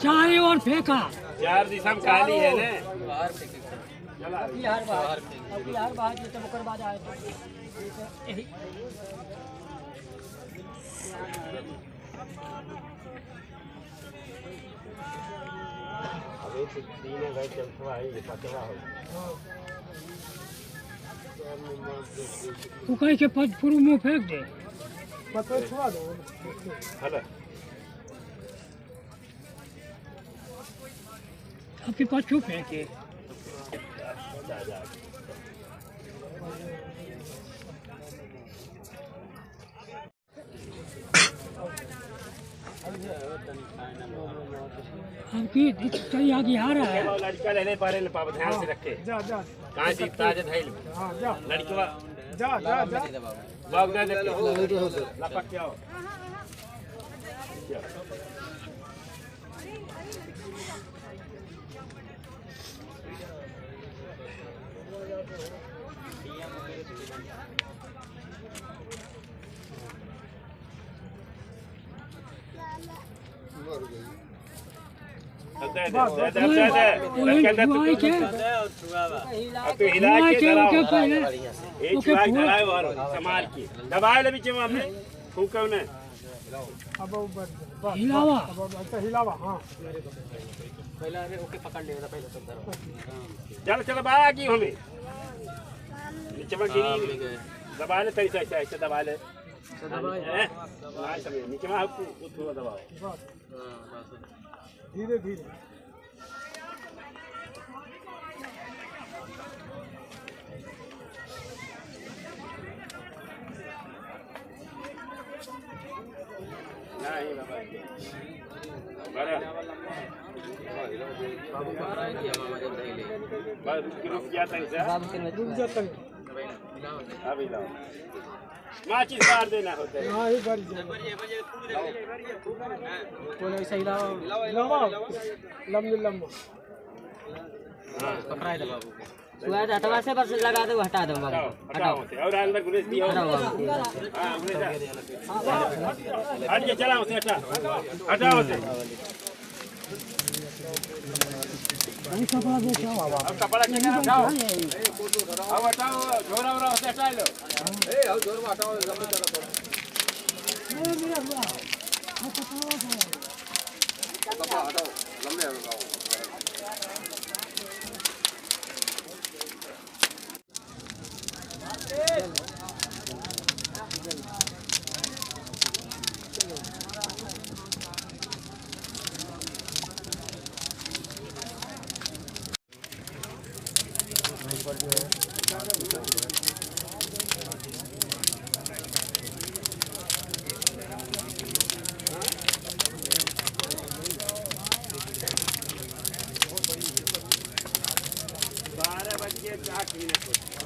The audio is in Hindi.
चाय और फेंका 4 दिशा में काली है ने हर बार ये तो मुकर बाज आए यही अबे तीन है भाई चलता है ये पतला हो तू कहीं के पचपुरु में फेंक दे पत्थर छुआ दो हेलो अभी पचू फेंके हमकी कहीं आगे आ रहा है लड़का लेने पारे न पाव ध्यान से रखे जा जा कहां से ताज धैल हां जा लड़का जा जा जा बाग दे लपक क्या हो दे हिला के समार की दबाए ले बीच में फूको ने अब ऊपर हिलावा अच्छा हिलावा हां पहला अरे ओके पकड़ लेगा पहले तो चल चल बागी हमें नीचे में गिरी दबा ले तरी से ऐसे दबा ले ना समय नीचे में आपको थोड़ा दबाओ धीरे धीरे नहीं बाबा बाबू मारा है कि मामा जब नहीं ले बस रुक गया था इसे बाबू के रुक जा तक अभी लाओ माचिस बार देना होता है हां एक बार कौन ऐसा हिलाओ हिलावा लंबे लंबा हां पकड़ा है बाबू सुआ हटवा से बस लगा दो हटा दो बाबू हटाओ और अंदर गुनेश दियो हां गुनेश हट के चलाओ से हटाओ से कपड़ा बेचा अब कपड़ा कितना हटाओ अब हटाओ झोरा वोरा से हटा लो ए अब झोरा हटाओ लंबे चला कपड़ा हटाओ लंबे हटाओ बारह बज के 8 मिनट